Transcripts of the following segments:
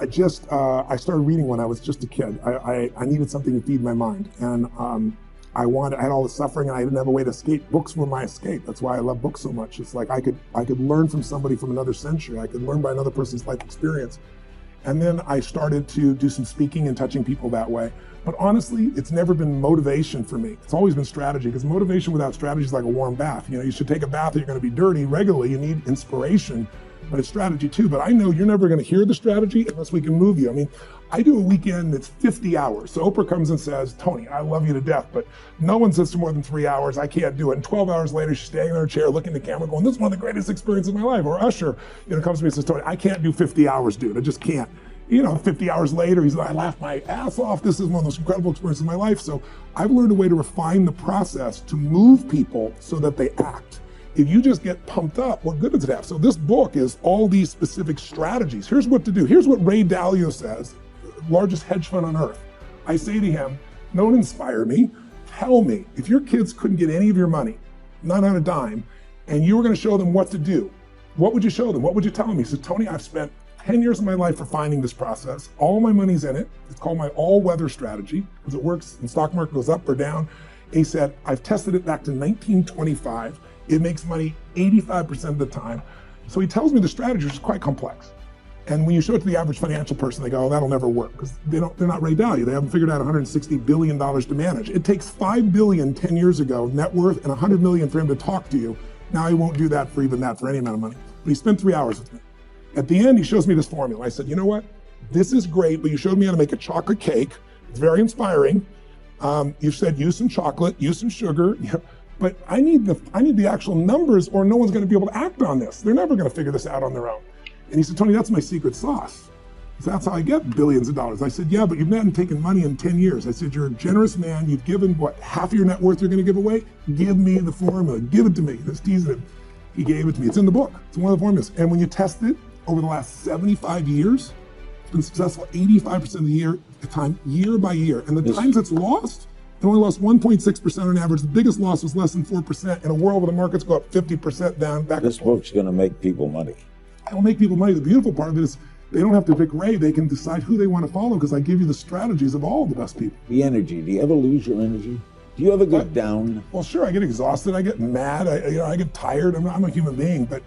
I started reading when I was just a kid. I needed something to feed my mind, and I had all the suffering, and I didn't have a way to escape. Books were my escape. That's why I love books so much. It's like I could learn from somebody from another century. I could learn by another person's life experience. And then I started to do some speaking and touching people that way. But honestly, it's never been motivation for me. It's always been strategy, because motivation without strategy is like a warm bath. You know, you should take a bath or you're going to be dirty regularly. You need inspiration, but it's strategy too. But I know you're never going to hear the strategy unless we can move you. I mean, I do a weekend that's 50 hours. So Oprah comes and says, Tony, I love you to death, but no one sits for more than 3 hours. I can't do it. And 12 hours later, she's standing in her chair, looking at the camera going, this is one of the greatest experiences of my life. Or Usher, comes to me and says, Tony, I can't do 50 hours, dude. I just can't. 50 hours later, he's like, I laughed my ass off. This is one of the most incredible experiences of my life. So I've learned a way to refine the process to move people so that they act. If you just get pumped up, what good does it have? So this book is all these specific strategies. Here's what to do. Here's what Ray Dalio says, largest hedge fund on earth. I say to him, don't inspire me. Tell me, if your kids couldn't get any of your money, not on a dime, and you were going to show them what to do, what would you show them? What would you tell them? He said, Tony, I've spent 10 years of my life refining this process. All my money's in it. It's called my all-weather strategy, because it works. The stock market goes up or down. And he said, I've tested it back to 1925. It makes money 85% of the time. So he tells me the strategy is quite complex. And when you show it to the average financial person, they go, oh, that'll never work, because they're not Ray Dalio. They haven't figured out $160 billion to manage. It takes $5 billion 10 years ago net worth and $100 million for him to talk to you. Now he won't do that for any amount of money. But he spent 3 hours with me. At the end, he shows me this formula. I said, you know what? This is great, but you showed me how to make a chocolate cake. It's very inspiring. You said use some chocolate, use some sugar, but I need the actual numbers, or no one's going to be able to act on this. They're never going to figure this out on their own. And he said, Tony, that's my secret sauce. So that's how I get billions of dollars. I said, yeah, but you've not taken money in 10 years. I said, you're a generous man. You've given, half of your net worth you're going to give away? Give me the formula. Give it to me. Let's tease it. He gave it to me. It's in the book. It's one of the formulas. And when you test it, over the last 75 years, it's been successful 85% of the time, year by year. And the times it's lost, it only lost 1.6% on average. The biggest loss was less than 4% in a world where the markets go up 50% down. This book's going to make people money. It'll make people money. The beautiful part of it is they don't have to pick Ray. They can decide who they want to follow, because I give you the strategies of all the best people. The energy. Do you ever lose your energy? Do you ever get down? Well, sure. I get exhausted. I get mad. I get tired. I'm a human being, but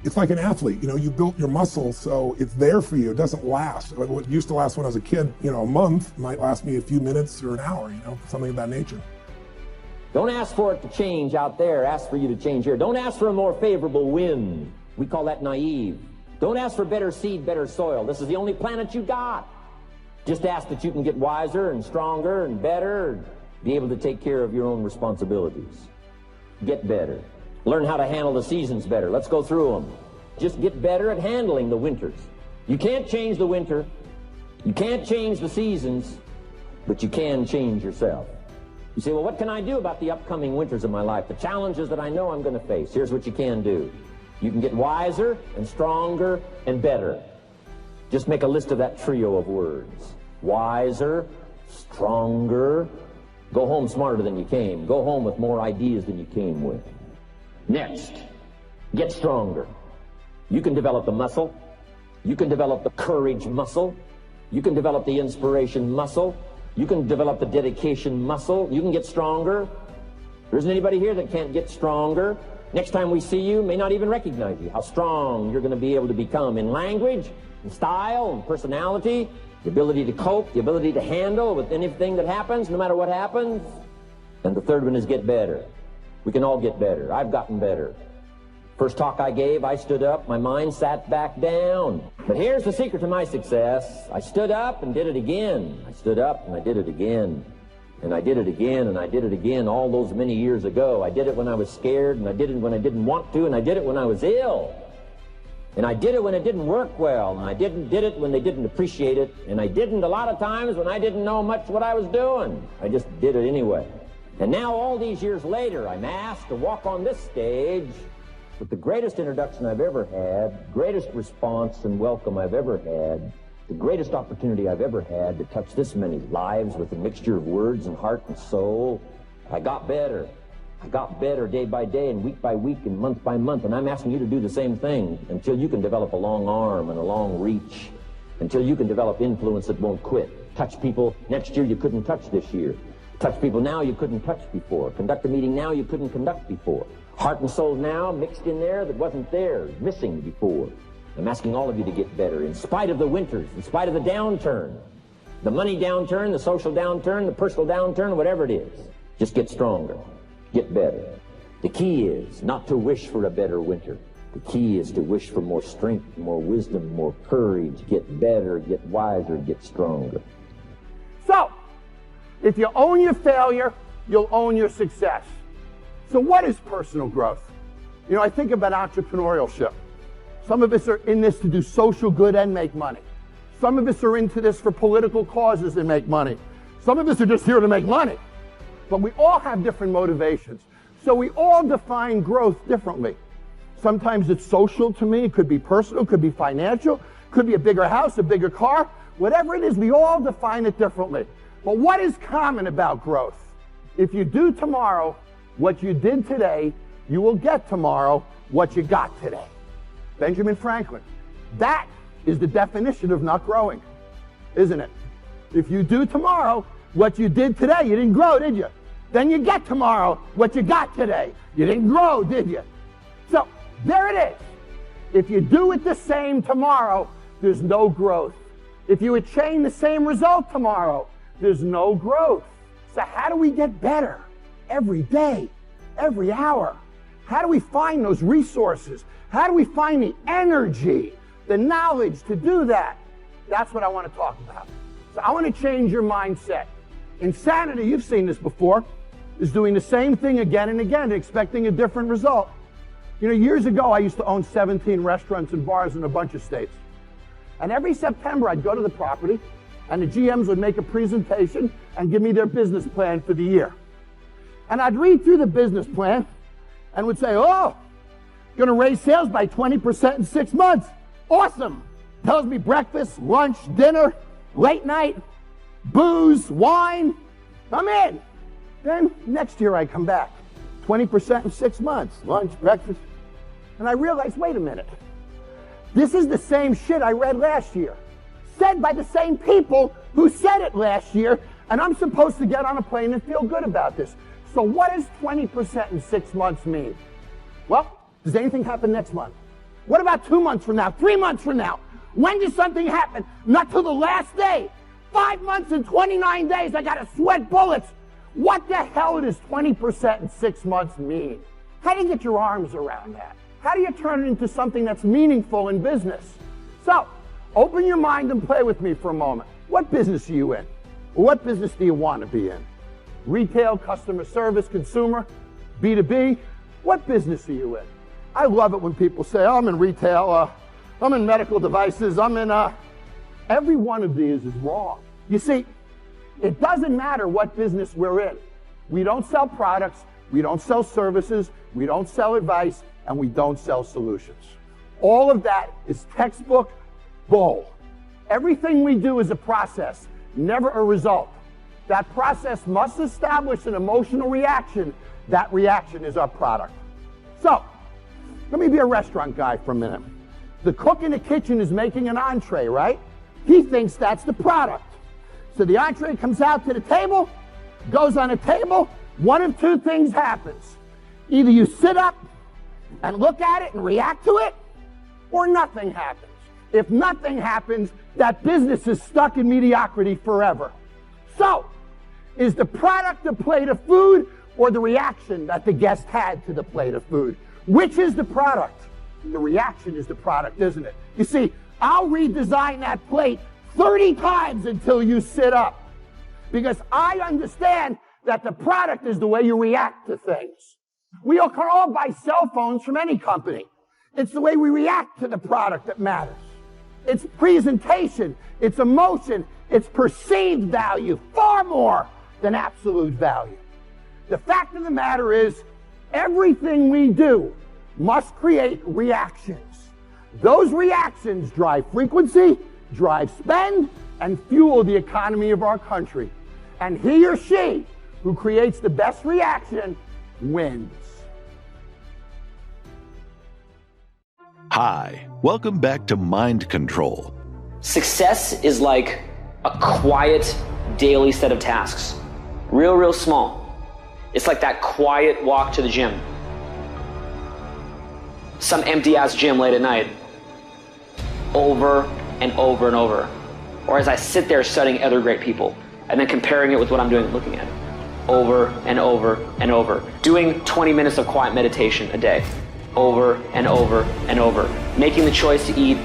it's like an athlete. You built your muscle, so it's there for you. It doesn't last. What used to last when I was a kid, a month might last me a few minutes or an hour, something of that nature. Don't ask for it to change out there. Ask for you to change here. Don't ask for a more favorable wind. We call that naive. Don't ask for better seed, better soil. This is the only planet you got. Just ask that you can get wiser and stronger and better, and be able to take care of your own responsibilities. Get better. Learn how to handle the seasons better. Let's go through them. Just get better at handling the winters. You can't change the winter. You can't change the seasons, but you can change yourself. You say, well, what can I do about the upcoming winters of my life? The challenges that I know I'm going to face. Here's what you can do. You can get wiser and stronger and better. Just make a list of that trio of words. Wiser, stronger. Go home smarter than you came. Go home with more ideas than you came with. Next, get stronger. You can develop the muscle. You can develop the courage muscle. You can develop the inspiration muscle. You can develop the dedication muscle. You can get stronger. There isn't anybody here that can't get stronger. Next time we see you, may not even recognize you. How strong you're going to be able to become in language, in style, and personality, the ability to cope, the ability to handle with anything that happens, no matter what happens. And the third one is get better. We can all get better. I've gotten better. First talk I gave, I stood up, my mind sat back down. But here's the secret to my success. I stood up and did it again. I stood up and I did it again. And I did it again, and I did it again all those many years ago. I did it when I was scared, and I did it when I didn't want to, and I did it when I was ill. And I did it when it didn't work well, and I did it when they didn't appreciate it, and I didn't a lot of times when I didn't know much what I was doing. I just did it anyway. And now, all these years later, I'm asked to walk on this stage with the greatest introduction I've ever had, greatest response and welcome I've ever had, the greatest opportunity I've ever had to touch this many lives with a mixture of words and heart and soul. I got better. I got better day by day and week by week and month by month, and I'm asking you to do the same thing until you can develop a long arm and a long reach until you can develop influence that won't quit. Touch people next year you couldn't touch this year. Touch people now you couldn't touch before. Conduct a meeting now you couldn't conduct before. Heart and soul now mixed in there that wasn't there, missing before. I'm asking all of you to get better in spite of the winters, in spite of the downturn. The money downturn, the social downturn, the personal downturn, whatever it is. Just get stronger, get better. The key is not to wish for a better winter. The key is to wish for more strength, more wisdom, more courage, get better, get wiser, get stronger. So, if you own your failure, you'll own your success. So what is personal growth? You know, I think about entrepreneurship. Some of us are in this to do social good and make money. Some of us are into this for political causes and make money. Some of us are just here to make money. But we all have different motivations. So we all define growth differently. Sometimes it's social to me, it could be personal, it could be financial, could be a bigger house, a bigger car. Whatever it is, we all define it differently. But what is common about growth? If you do tomorrow what you did today, you will get tomorrow what you got today. Benjamin Franklin. That is the definition of not growing, isn't it? If you do tomorrow what you did today, you didn't grow, did you? Then you get tomorrow what you got today. You didn't grow, did you? So there it is. If you do it the same tomorrow, there's no growth. If you attain the same result tomorrow, there's no growth. So how do we get better? Every day, every hour. How do we find those resources? How do we find the energy, the knowledge to do that? That's what I want to talk about. So I want to change your mindset. Insanity, you've seen this before, is doing the same thing again and again, expecting a different result. You know, years ago, I used to own 17 restaurants and bars in a bunch of states. And every September, I'd go to the property, and the GMs would make a presentation and give me their business plan for the year. And I'd read through the business plan and would say, oh, going to raise sales by 20% in 6 months. Awesome. Tells me breakfast, lunch, dinner, late night, booze, wine. I'm in. Then next year I come back. 20% in 6 months, lunch, breakfast. And I realized, wait a minute. This is the same shit I read last year. Said by the same people who said it last year, and I'm supposed to get on a plane and feel good about this. So what does 20% in 6 months mean? Well, does anything happen next month? What about 2 months from now, 3 months from now? When does something happen? Not till the last day. 5 months and 29 days, I gotta sweat bullets. What the hell does 20% in 6 months mean? How do you get your arms around that? How do you turn it into something that's meaningful in business? So, open your mind and play with me for a moment. What business are you in? What business do you want to be in? Retail, customer service, consumer, B2B? What business are you in? I love it when people say, oh, I'm in retail, I'm in medical devices, I'm in, every one of these is wrong. You see, it doesn't matter what business we're in. We don't sell products, we don't sell services, we don't sell advice, and we don't sell solutions. All of that is textbook bull. Everything we do is a process, never a result. That process must establish an emotional reaction. That reaction is our product. So, let me be a restaurant guy for a minute. The cook in the kitchen is making an entree, right? He thinks that's the product. So the entree comes out to the table, goes on a table, one of two things happens. Either you sit up and look at it and react to it, or nothing happens. If nothing happens, that business is stuck in mediocrity forever. So, is the product a plate of food or the reaction that the guest had to the plate of food? Which is the product? The reaction is the product, isn't it? You see, I'll redesign that plate 30 times until you sit up. Because I understand that the product is the way you react to things. We can all buy cell phones from any company. It's the way we react to the product that matters. It's presentation, it's emotion, it's perceived value, far more than absolute value. The fact of the matter is, everything we do must create reactions. Those reactions drive frequency, drive spend, and fuel the economy of our country. And he or she who creates the best reaction wins. Hi, welcome back to Mind Control. Success is like a quiet daily set of tasks. Real small. It's like that quiet walk to the gym. Some empty ass gym late at night. Over and over and over. Or as I sit there studying other great people and then comparing it with what I'm doing, looking at it. Over and over and over. Doing 20 minutes of quiet meditation a day. Over and over and over. Making the choice to eat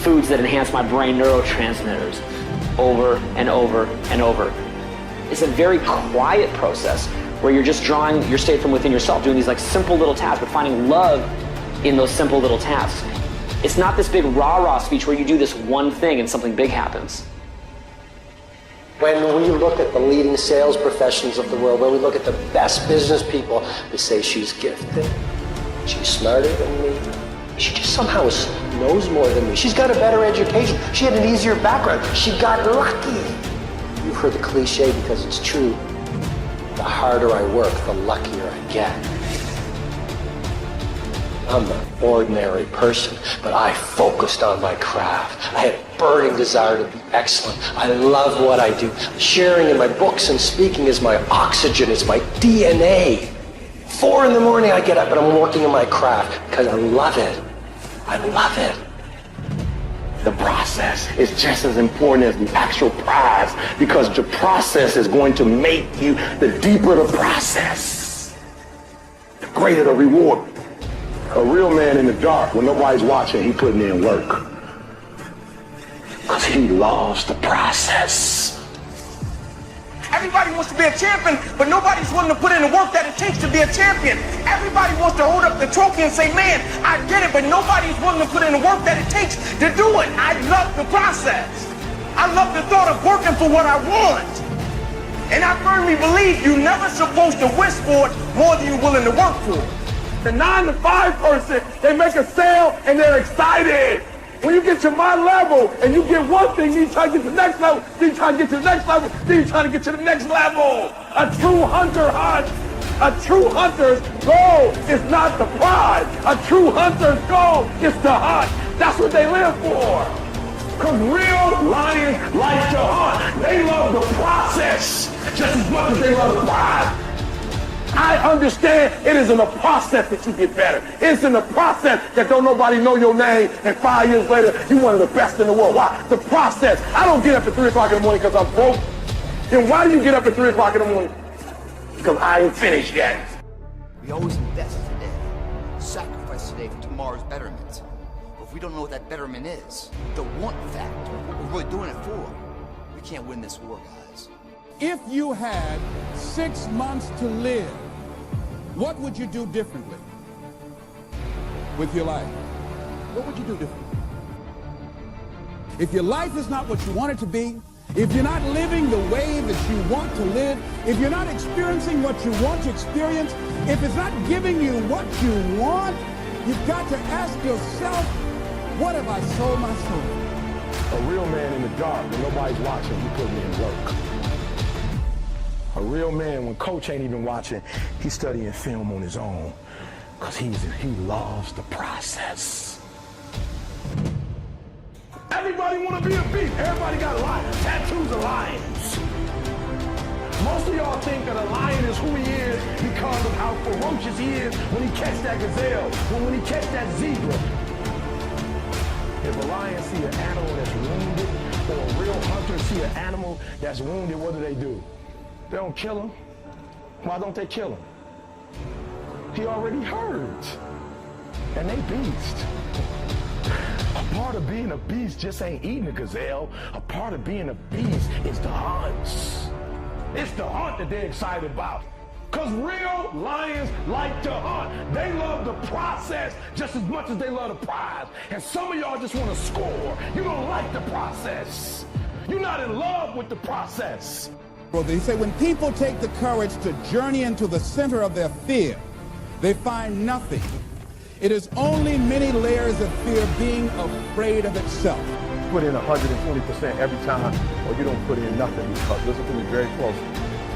foods that enhance my brain neurotransmitters. Over and over and over. It's a very quiet process where you're just drawing your state from within yourself, doing these like simple little tasks, but finding love in those simple little tasks. It's not this big rah-rah speech where you do this one thing and something big happens. When we look at the leading sales professionals of the world, when we look at the best business people, we say she's gifted, she's smarter than me, she just somehow knows more than me, she's got a better education, she had an easier background, she got lucky. You've heard the cliche because it's true. The harder I work, the luckier I get. I'm an ordinary person, but I focused on my craft. I had a burning desire to be excellent. I love what I do. Sharing in my books and speaking is my oxygen, it's my DNA. 4 in the morning I get up and I'm working in my craft because I love it. I love it. The process is just as important as the actual prize, because the process is going to make you, the deeper the process, the greater the reward. A real man in the dark, when nobody's watching, he putting in work. Because he loves the process. Everybody wants to be a champion, but nobody's willing to put in the work that it takes to be a champion. Everybody wants to hold up the trophy and say, man, I did it, but nobody's willing to put in the work that it takes to do it. I love the process. I love the thought of working for what I want. And I firmly believe you're never supposed to wish for it more than you're willing to work for it. The 9-to-5 person, they make a sale and they're excited. When you get to my level and you get one thing, then you try to get to the next level, then you try to get to the next level, then you try to get to the next level. A true hunter hunts. A true hunter's goal is not the prize. A true hunter's goal is to hunt. That's what they live for. Because real lions like to hunt. They love the process just as much as they love the prize. I understand it is in the process that you get better. It's in the process that don't nobody know your name, and 5 years later, you're one of the best in the world. Why? The process. I don't get up at 3 o'clock in the morning because I'm broke. Then why do you get up at 3 o'clock in the morning? Because I ain't finished yet. We always invest today, sacrifice today for tomorrow's betterment. But if we don't know what that betterment is, the want factor, what we're really doing it for, we can't win this war, guys. If you had 6 months to live, what would you do differently with your life? What would you do differently? If your life is not what you want it to be, if you're not living the way that you want to live, if you're not experiencing what you want to experience, if it's not giving you what you want, you've got to ask yourself, what have I sold my soul? A real man in the dark, when nobody's watching, he putting in work. A real man, when coach ain't even watching, he's studying film on his own because he loves the process. Everybody want to be a beast. Everybody got tattoos of lions. Most of y'all think that a lion is who he is because of how ferocious he is when he catch that gazelle, when he catch that zebra. If a lion see an animal that's wounded, or a real hunter see an animal that's wounded, what do? They don't kill him. Why don't they kill him? He already hurt. And they beast. A part of being a beast just ain't eating a gazelle. A part of being a beast is the hunts. It's the hunt that they're excited about. Because real lions like to hunt. They love the process just as much as they love the prize. And some of y'all just want to score. You don't like the process. You're not in love with the process. Well, they say when people take the courage to journey into the center of their fear, they find nothing. It is only many layers of fear being afraid of itself. Put in 120% every time, or you don't put in nothing. Because listen to me very closely.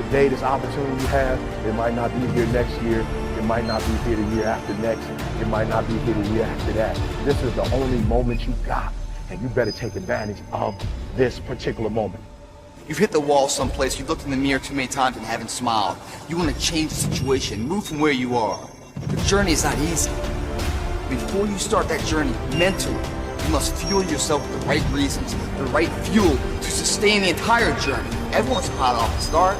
Today, this opportunity you have, it might not be here next year. It might not be here the year after next. It might not be here the year after that. This is the only moment you got. and you better take advantage of this particular moment. You've hit the wall someplace, you've looked in the mirror too many times and haven't smiled. You want to change the situation, move from where you are. The journey is not easy. Before you start that journey mentally, you must fuel yourself with the right reasons, the right fuel to sustain the entire journey. Everyone's hot off the start.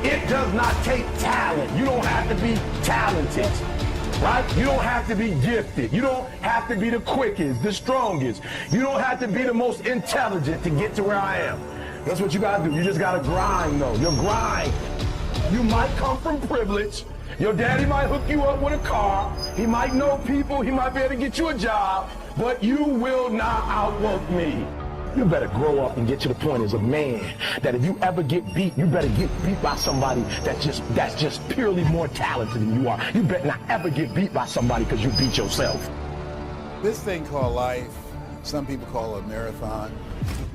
It does not take talent. You don't have to be talented, right? You don't have to be gifted. You don't have to be the quickest, the strongest. You don't have to be the most intelligent to get to where I am. That's what you gotta do. You just gotta grind, though. Your grind. You might come from privilege. Your daddy might hook you up with a car. He might know people. He might be able to get you a job. But you will not outwork me. You better grow up and get to the point as a man that if you ever get beat, you better get beat by somebody that's just purely more talented than you are. You better not ever get beat by somebody because you beat yourself. This thing called life, some people call it a marathon.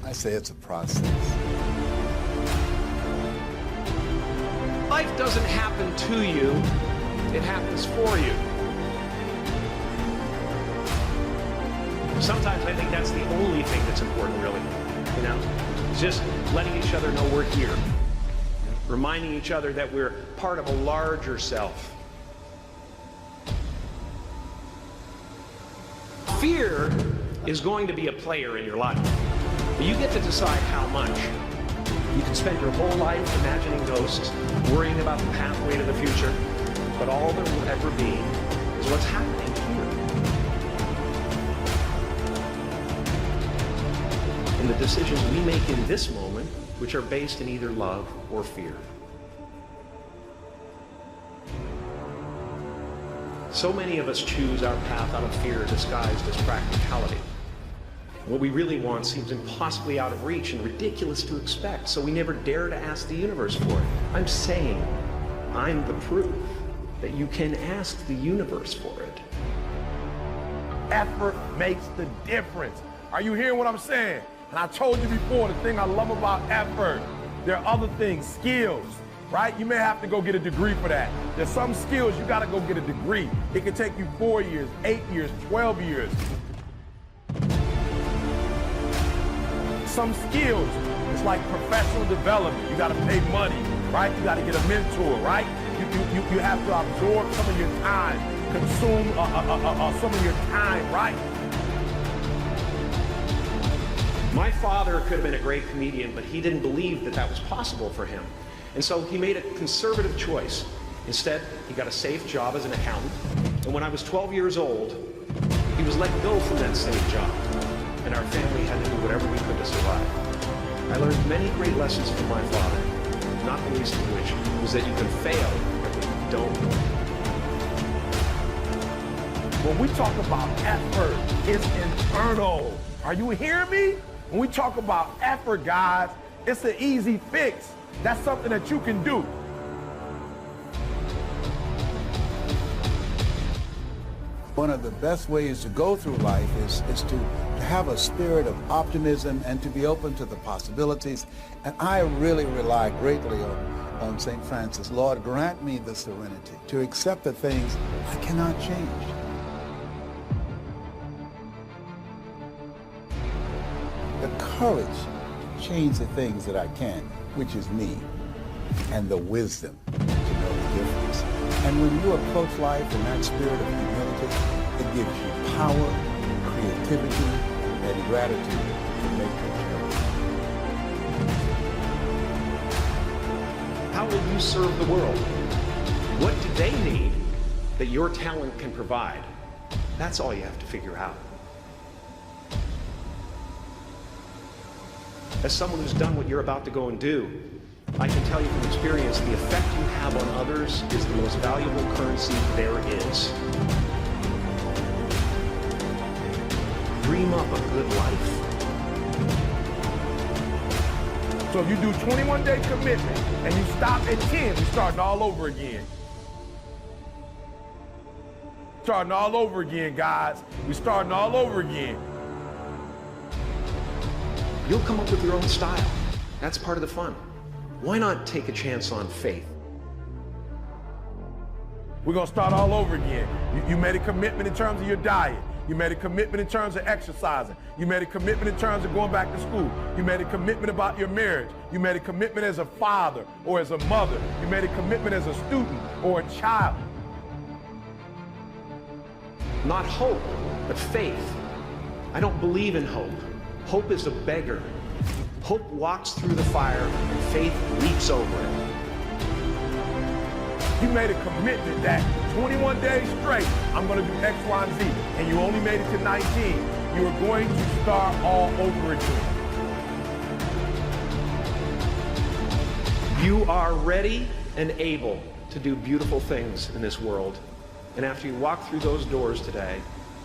I say it's a process. Life doesn't happen to you, it happens for you. Sometimes I think that's the only thing that's important, really. You know, just letting each other know we're here. Reminding each other that we're part of a larger self. Fear is going to be a player in your life. But you get to decide how much. You can spend your whole life imagining ghosts, worrying about the pathway to the future, but all there will ever be is what's happening here. And the decisions we make in this moment, which are based in either love or fear. So many of us choose our path out of fear disguised as practicality. What we really want seems impossibly out of reach and ridiculous to expect, so we never dare to ask the universe for it. I'm saying, I'm the proof that you can ask the universe for it. Effort makes the difference. Are you hearing what I'm saying? And I told you before, the thing I love about effort, there are other things, skills, right? You may have to go get a degree for that. There's some skills you gotta go get a degree. It can take you 4 years, 8 years, 12 years. Some skills, it's like professional development. You gotta pay money, right? You gotta get a mentor, right? You have to absorb some of your time, consume some of your time, right? My father could have been a great comedian, but he didn't believe that that was possible for him. And so he made a conservative choice. Instead, he got a safe job as an accountant. And when I was 12 years old, he was let go from that safe job. And our family had to do whatever we could to survive. I learned many great lessons from my father, not the least of which was that you can fail, but you don't. When we talk about effort, it's internal. Are you hearing me? When we talk about effort, guys, it's an easy fix. That's something that you can do. One of the best ways to go through life is to have a spirit of optimism and to be open to the possibilities. And I really rely greatly on St. Francis. Lord, grant me the serenity to accept the things I cannot change. The courage to change the things that I can, which is me, and the wisdom to know the difference. And when you approach life in that spirit of humility, it gives you power, creativity, and gratitude to make the journey. How will you serve the world? What do they need that your talent can provide? That's all you have to figure out. As someone who's done what you're about to go and do, I can tell you from experience, the effect you have on others is the most valuable currency there is. Dream up a good life. So if you do 21-day commitment and you stop at 10, we're starting all over again. Starting all over again, guys. We're starting all over again. You'll come up with your own style. That's part of the fun. Why not take a chance on faith? We're gonna start all over again. You made a commitment in terms of your diet. You made a commitment in terms of exercising. You made a commitment in terms of going back to school. You made a commitment about your marriage. You made a commitment as a father or as a mother. You made a commitment as a student or a child. Not hope, but faith. I don't believe in hope. Hope is a beggar. Hope walks through the fire, and faith leaps over it. You made a commitment that 21 days straight, I'm going to do X, Y, and Z, and you only made it to 19. You are going to start all over again. You are ready and able to do beautiful things in this world. And after you walk through those doors today,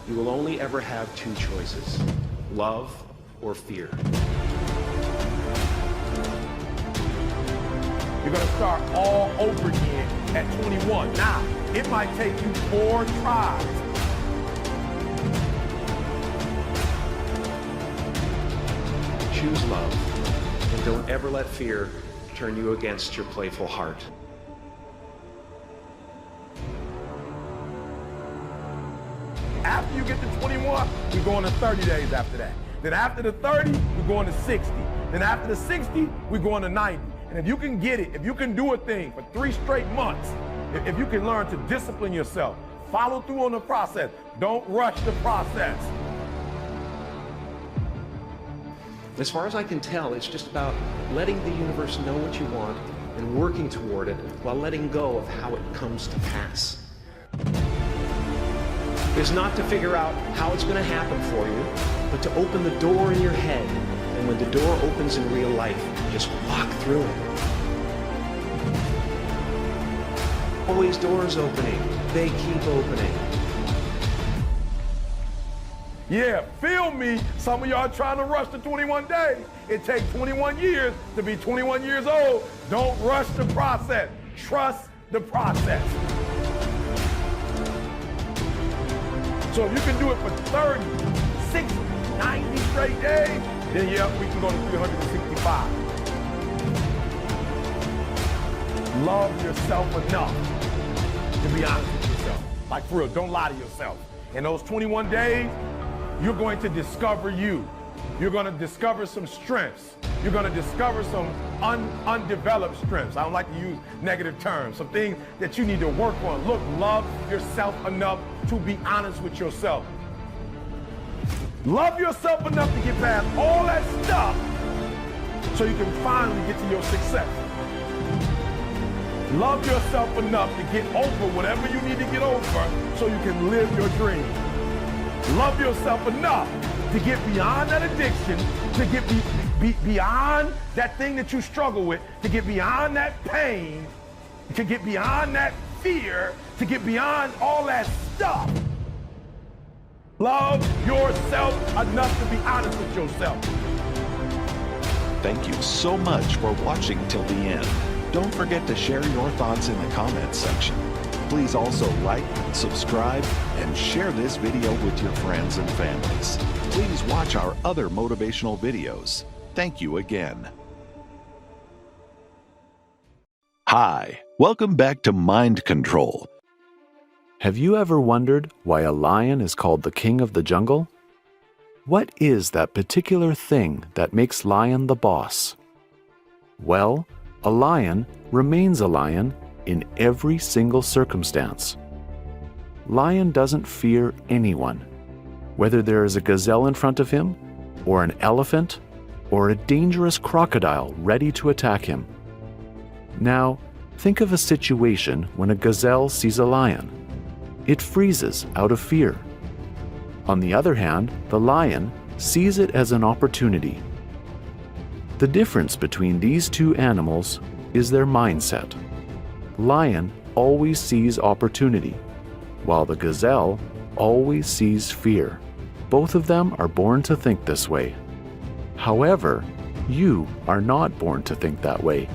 you will only ever have two choices: love or fear. You're going to start all over again at 21. Now, it might take you 4 tries. Choose love, and don't ever let fear turn you against your playful heart. After you get to 21, we're going to 30 days after that. Then after the 30, we're going to 60. Then after the 60, we're going to 90. And if you can get it, if you can do a thing for 3 straight months, if you can learn to discipline yourself, follow through on the process, don't rush the process. As far as I can tell, it's just about letting the universe know what you want and working toward it while letting go of how it comes to pass. It's not to figure out how it's going to happen for you, but to open the door in your head. And when the door opens in real life, just walk through it. Always doors opening. They keep opening. Yeah, feel me. Some of y'all trying to rush to 21 days. It takes 21 years to be 21 years old. Don't rush the process. Trust the process. So if you can do it for 30, 60, 90 straight days, then yeah, we can go to 365. Love yourself enough to be honest with yourself. Like for real, don't lie to yourself. In those 21 days, you're going to discover you. You're going to discover some strengths. You're going to discover some undeveloped strengths. I don't like to use negative terms. Some things that you need to work on. Look, love yourself enough to be honest with yourself. Love yourself enough to get past all that stuff so you can finally get to your success. Love yourself enough to get over whatever you need to get over so you can live your dream. Love yourself enough to get beyond that addiction, to get beyond that thing that you struggle with, to get beyond that pain, to get beyond that fear, to get beyond all that stuff. Love yourself enough to be honest with yourself. Thank you so much for watching till the end. Don't forget to share your thoughts in the comments section. Please also like, subscribe, and share this video with your friends and families. Please watch our other motivational videos. Thank you again. Hi, welcome back to Mind Control. Have you ever wondered why a lion is called the king of the jungle? What is that particular thing that makes lion the boss? Well, a lion remains a lion in every single circumstance. Lion doesn't fear anyone, whether there is a gazelle in front of him, or an elephant, or a dangerous crocodile ready to attack him. Now, think of a situation when a gazelle sees a lion. It freezes out of fear. On the other hand, the lion sees it as an opportunity. The difference between these two animals is their mindset. Lion always sees opportunity, while the gazelle always sees fear. Both of them are born to think this way. However, you are not born to think that way.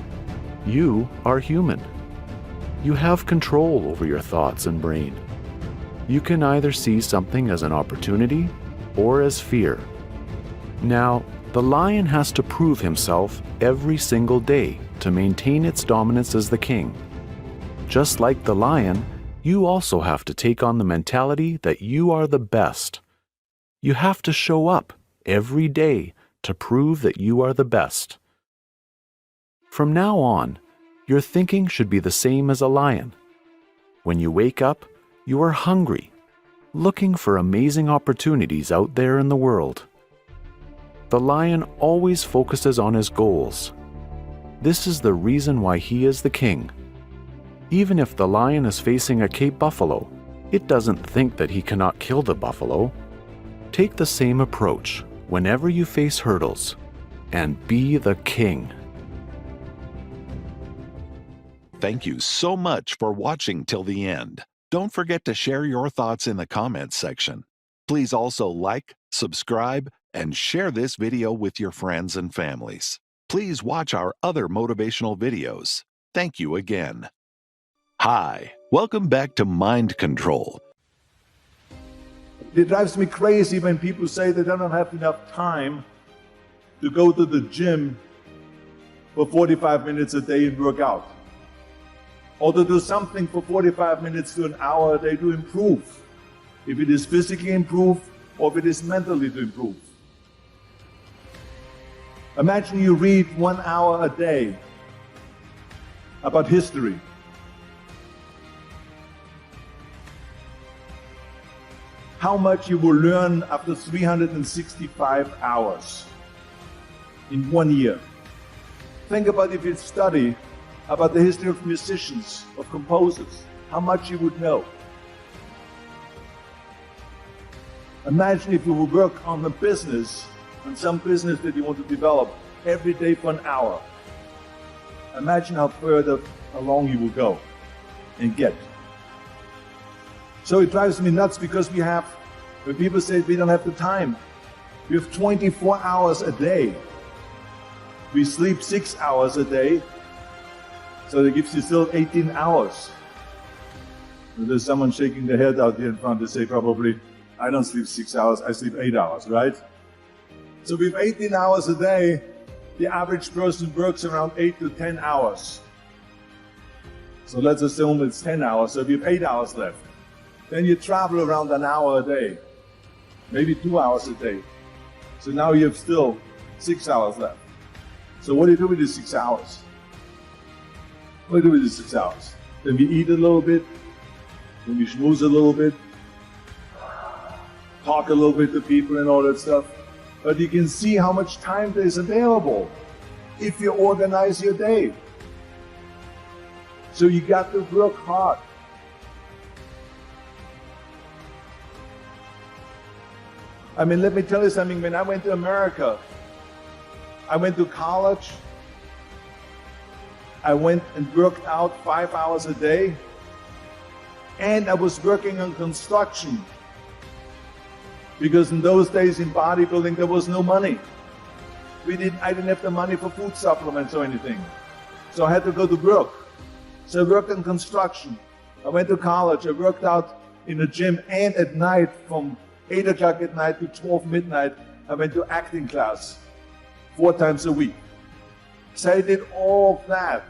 You are human. You have control over your thoughts and brain. You can either see something as an opportunity or as fear. Now, the lion has to prove himself every single day to maintain its dominance as the king. Just like the lion, you also have to take on the mentality that you are the best, You have to show up every day to prove that you are the best. From now on, your thinking should be the same as a lion. When you wake up, you are hungry, looking for amazing opportunities out there in the world. The lion always focuses on his goals. This is the reason why he is the king. Even if the lion is facing a Cape buffalo, it doesn't think that he cannot kill the buffalo. Take the same approach whenever you face hurdles, and be the king. Thank you so much for watching till the end. Don't forget to share your thoughts in the comments section. Please also like, subscribe, and share this video with your friends and families. Please watch our other motivational videos. Thank you again. Hi, welcome back to Mind Control. It drives me crazy when people say they don't have enough time to go to the gym for 45 minutes a day and work out. Or to do something for 45 minutes to an hour a day to improve. If it is physically improve or if it is mentally to improve. Imagine you read 1 hour a day about history. How much you will learn after 365 hours in 1 year. Think about if you study about the history of musicians, of composers, how much you would know. Imagine if you would work on a business, on some business that you want to develop every day for an hour. Imagine how further along you will go and get. So it drives me nuts because when people say we don't have the time, we have 24 hours a day. We sleep 6 hours a day, so that gives you still 18 hours. And there's someone shaking their head out here in front to say probably, I don't sleep 6 hours, I sleep 8 hours, right? So we have 18 hours a day. The average person works around 8 to 10 hours. So let's assume it's 10 hours, so we have 8 hours left. Then you travel around an hour a day, maybe 2 hours a day. So now you have still 6 hours left. So what do you do with these 6 hours? What do we do with these 6 hours? Then we eat a little bit, then we schmooze a little bit, talk a little bit to people and all that stuff. But you can see how much time there is available if you organize your day. So you got to work hard. I mean, let me tell you something. When I went to America, I went to college. I went and worked out 5 hours a day. And I was working on construction. Because in those days in bodybuilding, there was no money. I didn't have the money for food supplements or anything. So I had to go to work. So I worked in construction. I went to college. I worked out in the gym, and at night from 8 o'clock at night to 12 midnight, I went to acting class 4 times a week. So I did all that.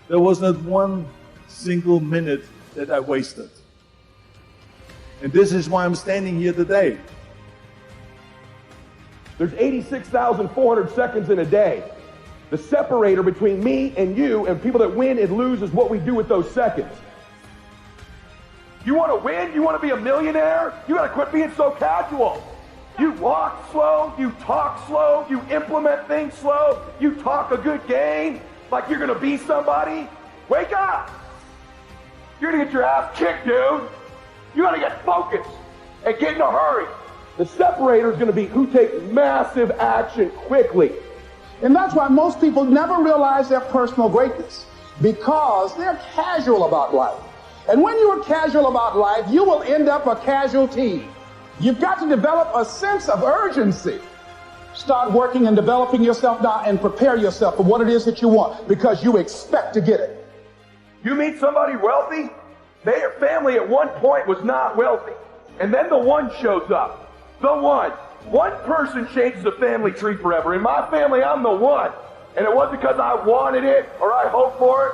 There was not one single minute that I wasted. And this is why I'm standing here today. There's 86,400 seconds in a day. The separator between me and you and people that win and lose is what we do with those seconds. You want to win? You want to be a millionaire? You got to quit being so casual. You walk slow, you talk slow, you implement things slow, you talk a good game like you're going to be somebody. Wake up! You're going to get your ass kicked, dude. You got to get focused and get in a hurry. The separator is going to be who takes massive action quickly. And that's why most people never realize their personal greatness, because they're casual about life. And when you are casual about life, you will end up a casualty. You've got to develop a sense of urgency. Start working and developing yourself now and prepare yourself for what it is that you want, because you expect to get it. You meet somebody wealthy, their family at one point was not wealthy. And then the one shows up. The one. One person changes the family tree forever. In my family, I'm the one. And it wasn't because I wanted it or I hoped for it.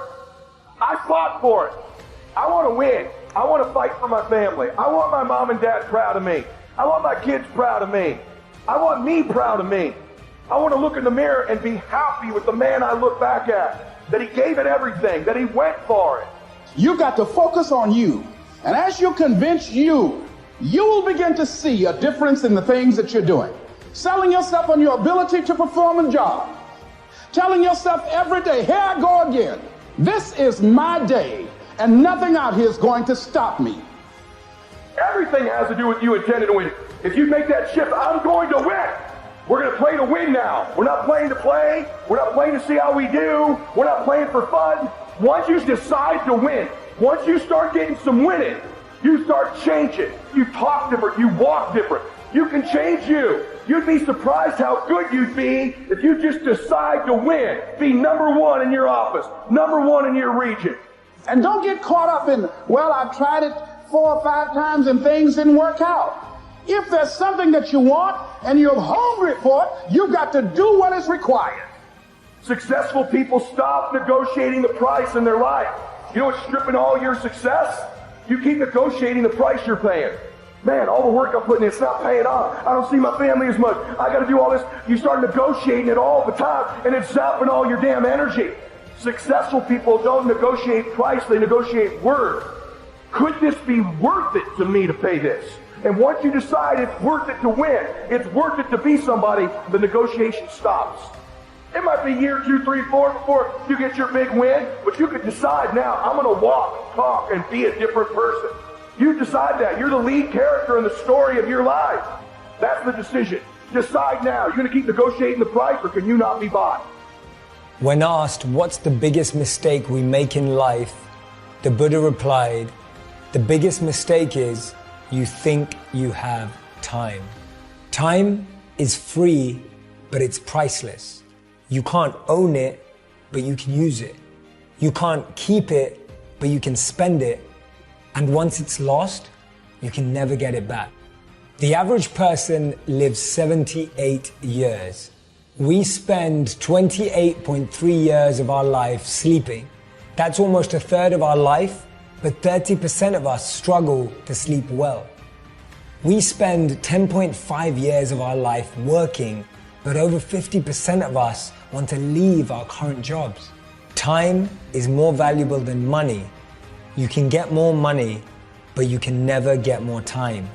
I fought for it. I want to win. I want to fight for my family. I want my mom and dad proud of me. I want my kids proud of me. I want me proud of me. I want to look in the mirror and be happy with the man I look back at, that he gave it everything, that he went for it. You got to focus on you. And as you convince you will begin to see a difference in the things that you're doing. Selling yourself on your ability to perform a job. Telling yourself every day, here I go again. This is my day, and nothing out here is going to stop me. Everything has to do with you intending to win. If you make that shift, I'm going to win. We're going to play to win now. We're not playing to play. We're not playing to see how we do. We're not playing for fun. Once you decide to win, once you start getting some winning, you start changing. You talk different. You walk different. You can change you. You'd be surprised how good you'd be if you just decide to win. Be number one in your office, number one in your region. And don't get caught up in, well, I've tried it 4 or 5 times and things didn't work out. If there's something that you want and you're hungry for it, you've got to do what is required. Successful people stop negotiating the price in their life. You know what's stripping all your success? You keep negotiating the price you're paying. Man, all the work I'm putting in, it's not paying off. I don't see my family as much. I got to do all this. You start negotiating it all the time, and it's zapping all your damn energy. Successful people don't negotiate price, they negotiate worth. Could this be worth it to me to pay this? And once you decide it's worth it to win, it's worth it to be somebody, the negotiation stops. It might be year 2, 3, 4 before you get your big win, but you could decide now, I'm going to walk, talk, and be a different person. You decide that. You're the lead character in the story of your life. That's the decision. Decide now. You're going to keep negotiating the price, or can you not be bought? When asked what's the biggest mistake we make in life, the Buddha replied, the biggest mistake is you think you have time. Time is free, but it's priceless. You can't own it, but you can use it. You can't keep it, but you can spend it. And once it's lost, you can never get it back. The average person lives 78 years. We spend 28.3 years of our life sleeping. That's almost a third of our life, but 30% of us struggle to sleep well. We spend 10.5 years of our life working, but over 50% of us want to leave our current jobs. Time is more valuable than money. You can get more money, but you can never get more time.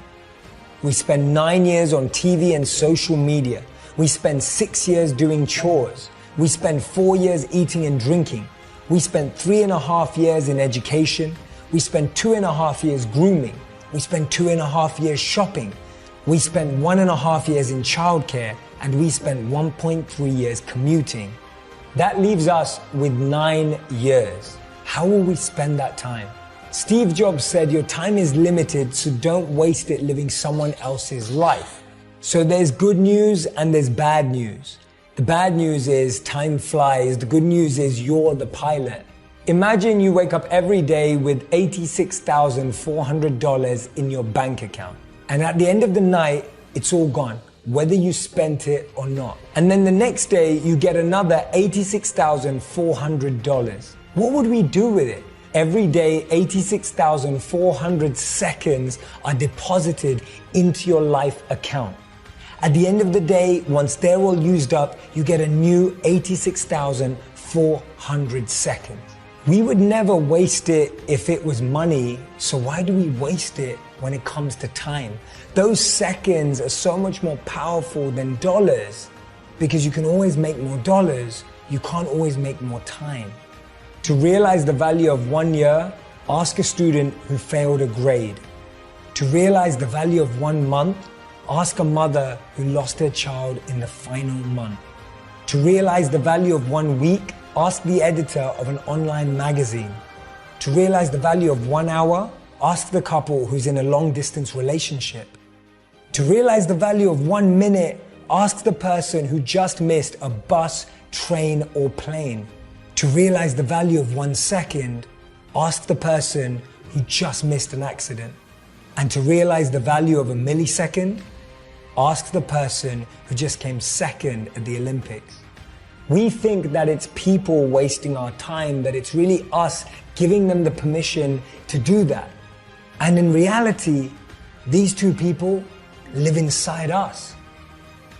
We spend 9 years on TV and social media. We spend 6 years doing chores. We spend 4 years eating and drinking. We spend 3.5 years in education. We spend 2.5 years grooming. We spend 2.5 years shopping. We spend 1.5 years in childcare, and we spend 1.3 years commuting. That leaves us with 9 years. How will we spend that time? Steve Jobs said your time is limited, so don't waste it living someone else's life. So there's good news and there's bad news. The bad news is time flies. The good news is you're the pilot. Imagine you wake up every day with $86,400 in your bank account. And at the end of the night, it's all gone, whether you spent it or not. And then the next day, you get another $86,400. What would we do with it? Every day, 86,400 seconds are deposited into your life account. At the end of the day, once they're all used up, you get a new 86,400 seconds. We would never waste it if it was money, so why do we waste it when it comes to time? Those seconds are so much more powerful than dollars, because you can always make more dollars, you can't always make more time. To realize the value of 1 year, ask a student who failed a grade. To realize the value of 1 month, ask a mother who lost her child in the final month. To realize the value of 1 week, ask the editor of an online magazine. To realize the value of 1 hour, ask the couple who's in a long-distance relationship. To realize the value of 1 minute, ask the person who just missed a bus, train, or plane. To realize the value of 1 second, ask the person who just missed an accident. And to realize the value of a millisecond, ask the person who just came second at the Olympics. We think that it's people wasting our time, that it's really us giving them the permission to do that. And in reality, these two people live inside us.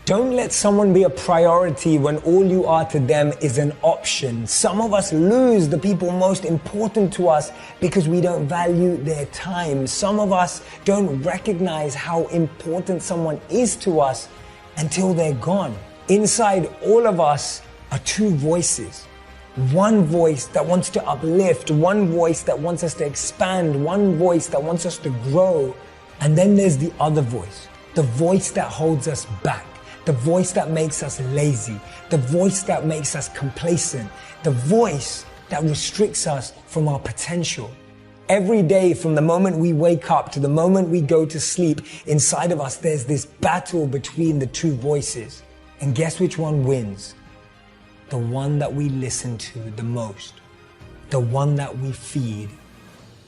Don't let someone be a priority when all you are to them is an option. Some of us lose the people most important to us because we don't value their time. Some of us don't recognize how important someone is to us until they're gone. Inside all of us are two voices. One voice that wants to uplift, one voice that wants us to expand, one voice that wants us to grow. And then there's the other voice, the voice that holds us back, the voice that makes us lazy, the voice that makes us complacent, the voice that restricts us from our potential. Every day, from the moment we wake up to the moment we go to sleep, inside of us there's this battle between the two voices. And guess which one wins? The one that we listen to the most, the one that we feed,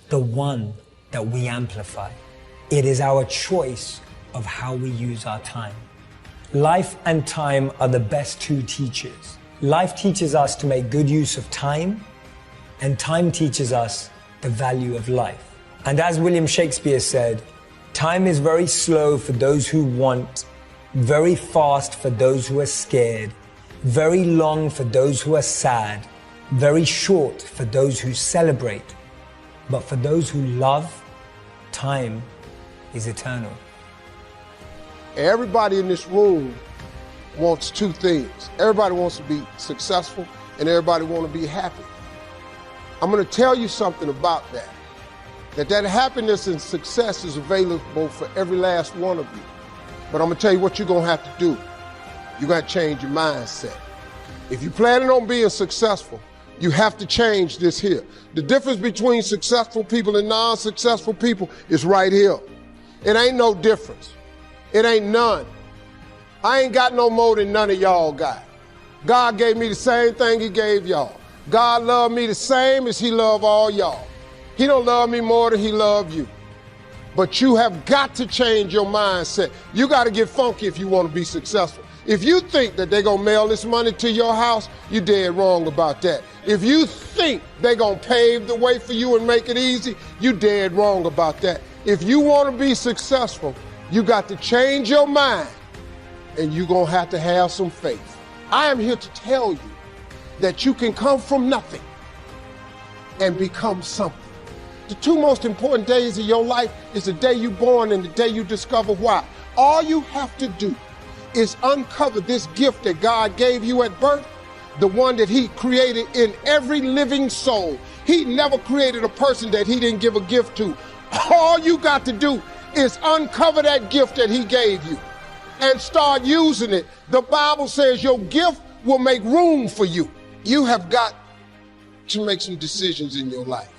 the one that we amplify. It is our choice of how we use our time. Life and time are the best two teachers. Life teaches us to make good use of time, and time teaches us the value of life. And as William Shakespeare said, time is very slow for those who want, very fast for those who are scared, very long for those who are sad, very short for those who celebrate. But for those who love, time is eternal. Everybody in this room wants two things. Everybody wants to be successful and everybody wants to be happy. I'm going to tell you something about that. That happiness and success is available for every last one of you. But I'm going to tell you what you're going to have to do. You got to change your mindset. If you're planning on being successful, you have to change this here. The difference between successful people and non-successful people is right here. It ain't no difference. It ain't none. I ain't got no more than none of y'all got. God gave me the same thing he gave y'all. God loved me the same as he loved all y'all. He don't love me more than he loved you. But you have got to change your mindset. You got to get funky if you want to be successful. If you think that they're going to mail this money to your house, you're dead wrong about that. If you think they're going to pave the way for you and make it easy, you're dead wrong about that. If you want to be successful, you got to change your mind, and you're going to have some faith. I am here to tell you that you can come from nothing and become something. The two most important days of your life is the day you're born and the day you discover why. All you have to do is uncover this gift that God gave you at birth, the one that he created in every living soul. He never created a person that he didn't give a gift to. All you got to do is uncover that gift that he gave you and start using it. The Bible says your gift will make room for you. You have got to make some decisions in your life,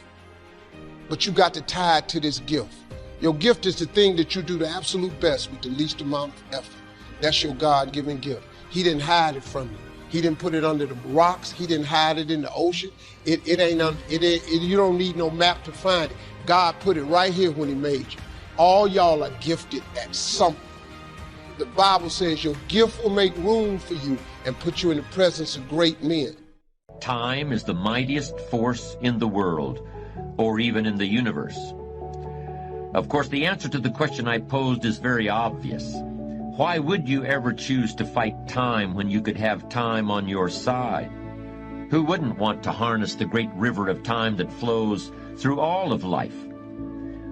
but you got to tie it to this gift. Your gift is the thing that you do the absolute best with the least amount of effort. That's your God-given gift. He didn't hide it from you. He didn't put it under the rocks. He didn't hide it in the ocean. You don't need no map to find it. God put it right here when he made you. All y'all are gifted at something. The Bible says your gift will make room for you and put you in the presence of great men. Time is the mightiest force in the world, or even in the universe. Of course, the answer to the question I posed is very obvious. Why would you ever choose to fight time when you could have time on your side? Who wouldn't want to harness the great river of time that flows through all of life?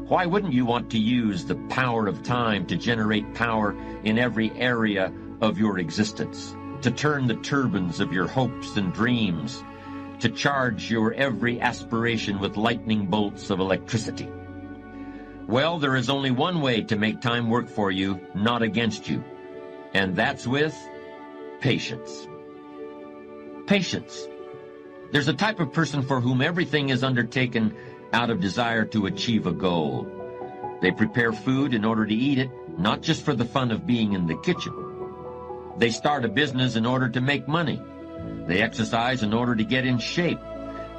Why wouldn't you want to use the power of time to generate power in every area of your existence, to turn the turbines of your hopes and dreams, to charge your every aspiration with lightning bolts of electricity? Well, there is only one way to make time work for you, not against you, and that's with patience. Patience. There's a type of person for whom everything is undertaken out of desire to achieve a goal. They prepare food in order to eat it, not just for the fun of being in the kitchen. They start a business in order to make money. They exercise in order to get in shape.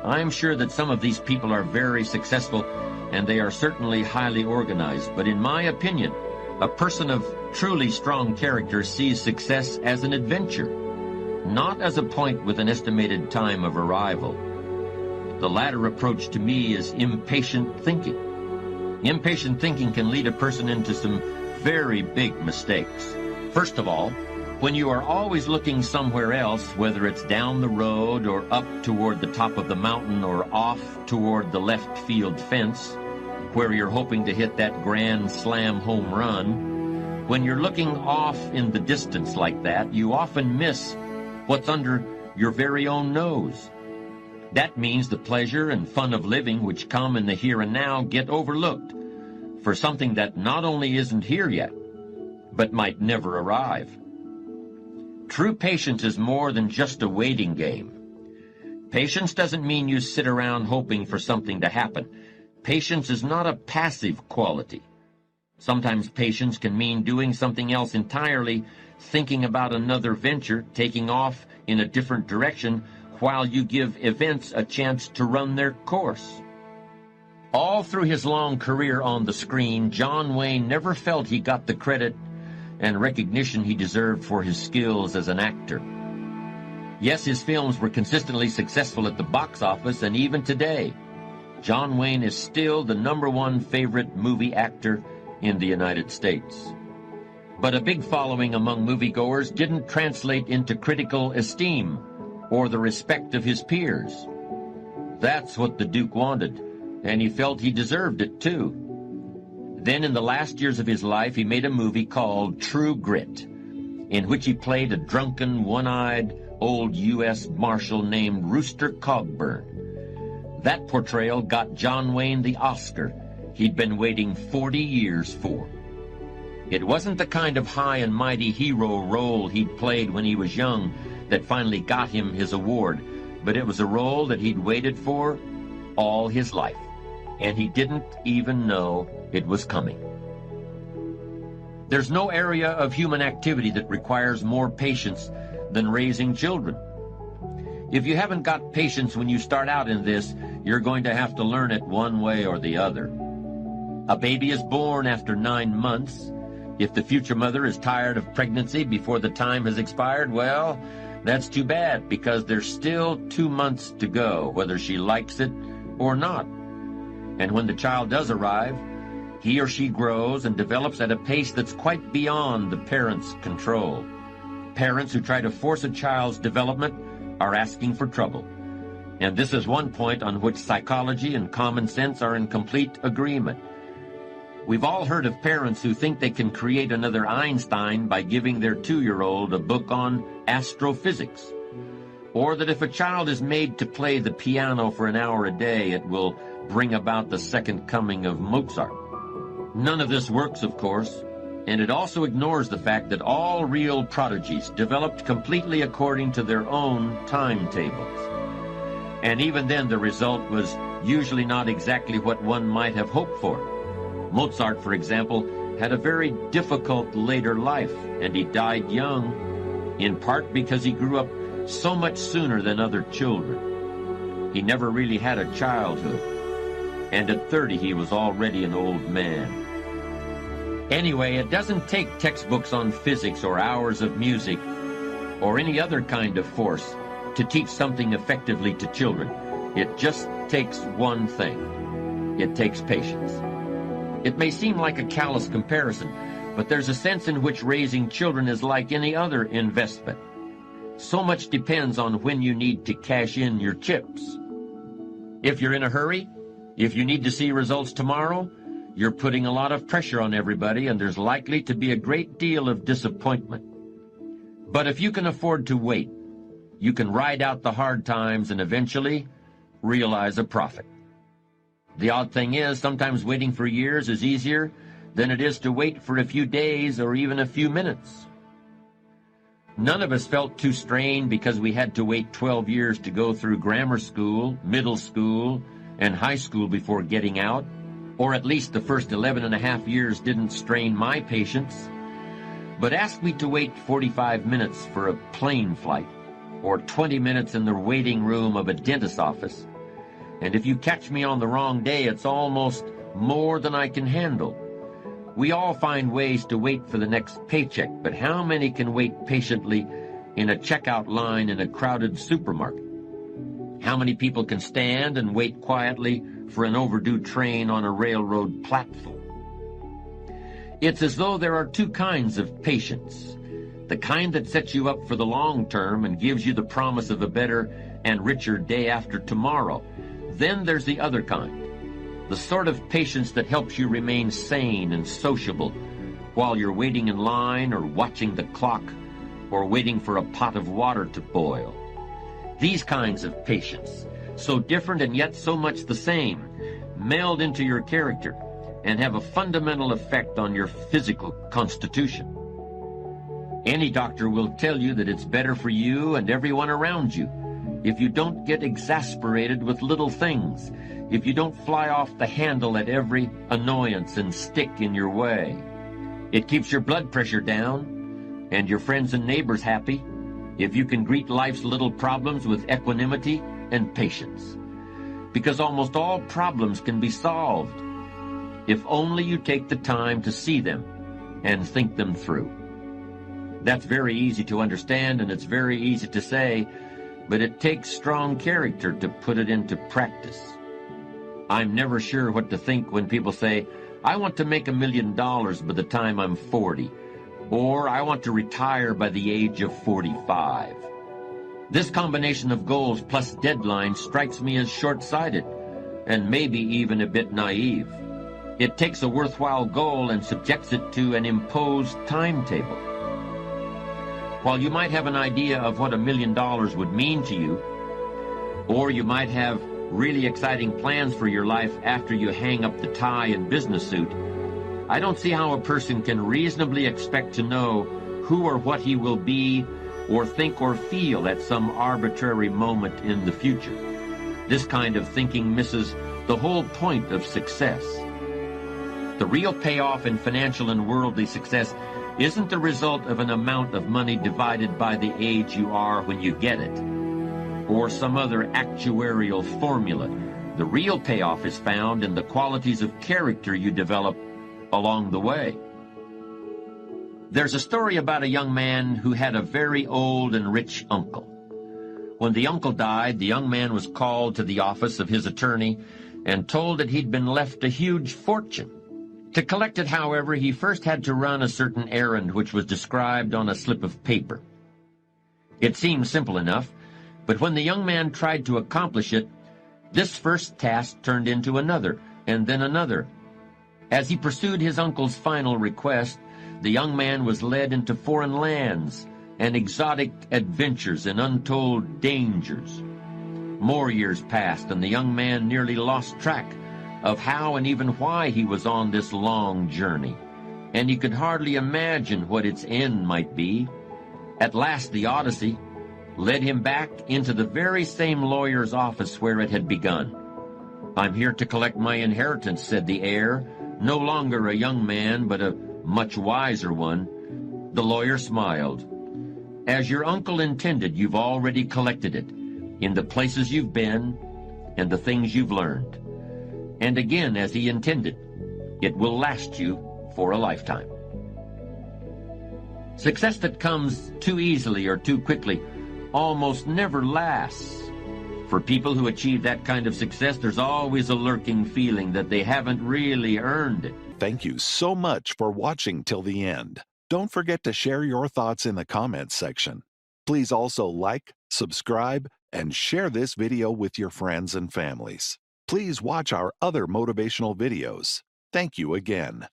I'm sure that some of these people are very successful, and they are certainly highly organized. But in my opinion, a person of truly strong character sees success as an adventure, not as a point with an estimated time of arrival. The latter approach to me is impatient thinking. Impatient thinking can lead a person into some very big mistakes. First of all, when you are always looking somewhere else, whether it's down the road or up toward the top of the mountain or off toward the left field fence, where you're hoping to hit that grand slam home run, when you're looking off in the distance like that, you often miss what's under your very own nose. That means the pleasure and fun of living which come in the here and now get overlooked for something that not only isn't here yet, but might never arrive. True patience is more than just a waiting game. Patience doesn't mean you sit around hoping for something to happen. Patience is not a passive quality. Sometimes patience can mean doing something else entirely, thinking about another venture, taking off in a different direction, while you give events a chance to run their course. All through his long career on the screen, John Wayne never felt he got the credit and recognition he deserved for his skills as an actor. Yes, his films were consistently successful at the box office, and even today, John Wayne is still the #1 favorite movie actor in the United States. But a big following among moviegoers didn't translate into critical esteem or the respect of his peers. That's what the Duke wanted, and he felt he deserved it too. Then in the last years of his life, he made a movie called True Grit, in which he played a drunken, one-eyed old U.S. Marshal named Rooster Cogburn. That portrayal got John Wayne the Oscar he'd been waiting 40 years for. It wasn't the kind of high and mighty hero role he'd played when he was young that finally got him his award, but it was a role that he'd waited for all his life, and he didn't even know it was coming. There's no area of human activity that requires more patience than raising children. If you haven't got patience when you start out in this, you're going to have to learn it one way or the other. A baby is born after 9 months. If the future mother is tired of pregnancy before the time has expired, well, that's too bad, because there's still 2 months to go, whether she likes it or not. And when the child does arrive, he or she grows and develops at a pace that's quite beyond the parent's control. Parents who try to force a child's development are asking for trouble. And this is one point on which psychology and common sense are in complete agreement. We've all heard of parents who think they can create another Einstein by giving their 2-year-old a book on astrophysics, or that if a child is made to play the piano for an hour a day, it will bring about the second coming of Mozart. None of this works, of course, and it also ignores the fact that all real prodigies developed completely according to their own timetables. And even then, the result was usually not exactly what one might have hoped for. Mozart, for example, had a very difficult later life, and he died young, in part because he grew up so much sooner than other children. He never really had a childhood, and at 30 he was already an old man. Anyway, it doesn't take textbooks on physics or hours of music or any other kind of force to teach something effectively to children. It just takes one thing. It takes patience. It may seem like a callous comparison, but there's a sense in which raising children is like any other investment. So much depends on when you need to cash in your chips. If you're in a hurry, if you need to see results tomorrow, you're putting a lot of pressure on everybody, and there's likely to be a great deal of disappointment. But if you can afford to wait, you can ride out the hard times and eventually realize a profit. The odd thing is, sometimes waiting for years is easier than it is to wait for a few days or even a few minutes. None of us felt too strained because we had to wait 12 years to go through grammar school, middle school, and high school before getting out, or at least the first 11 and a half years didn't strain my patience. But ask me to wait 45 minutes for a plane flight, or 20 minutes in the waiting room of a dentist's office, and if you catch me on the wrong day, it's almost more than I can handle. We all find ways to wait for the next paycheck, but how many can wait patiently in a checkout line in a crowded supermarket? How many people can stand and wait quietly for an overdue train on a railroad platform? It's as though there are two kinds of patience. The kind that sets you up for the long term and gives you the promise of a better and richer day after tomorrow. Then there's the other kind, the sort of patience that helps you remain sane and sociable while you're waiting in line or watching the clock or waiting for a pot of water to boil. These kinds of patience, so different and yet so much the same, meld into your character and have a fundamental effect on your physical constitution. Any doctor will tell you that it's better for you and everyone around you if you don't get exasperated with little things, if you don't fly off the handle at every annoyance and stick in your way. It keeps your blood pressure down and your friends and neighbors happy if you can greet life's little problems with equanimity and patience. Because almost all problems can be solved if only you take the time to see them and think them through. That's very easy to understand and it's very easy to say, but it takes strong character to put it into practice. I'm never sure what to think when people say, I want to make $1 million by the time I'm 40, or I want to retire by the age of 45. This combination of goals plus deadlines strikes me as short-sighted and maybe even a bit naive. It takes a worthwhile goal and subjects it to an imposed timetable. While you might have an idea of what $1 million would mean to you, or you might have really exciting plans for your life after you hang up the tie and business suit, I don't see how a person can reasonably expect to know who or what he will be or think or feel at some arbitrary moment in the future. This kind of thinking misses the whole point of success. The real payoff in financial and worldly success isn't the result of an amount of money divided by the age you are when you get it, or some other actuarial formula. The real payoff is found in the qualities of character you develop along the way. There's a story about a young man who had a very old and rich uncle. When the uncle died, the young man was called to the office of his attorney and told that he'd been left a huge fortune. To collect it, however, he first had to run a certain errand which was described on a slip of paper. It seemed simple enough, but when the young man tried to accomplish it, this first task turned into another, and then another. As he pursued his uncle's final request, the young man was led into foreign lands and exotic adventures and untold dangers. More years passed, and the young man nearly lost track of how and even why he was on this long journey, and he could hardly imagine what its end might be. At last the Odyssey led him back into the very same lawyer's office where it had begun. I'm here to collect my inheritance, said the heir, no longer a young man, but a much wiser one. The lawyer smiled. As your uncle intended, you've already collected it, in the places you've been and the things you've learned. And again, as he intended, it will last you for a lifetime. Success that comes too easily or too quickly almost never lasts. For people who achieve that kind of success, there's always a lurking feeling that they haven't really earned it. Thank you so much for watching till the end. Don't forget to share your thoughts in the comments section. Please also like, subscribe, and share this video with your friends and families. Please watch our other motivational videos. Thank you again.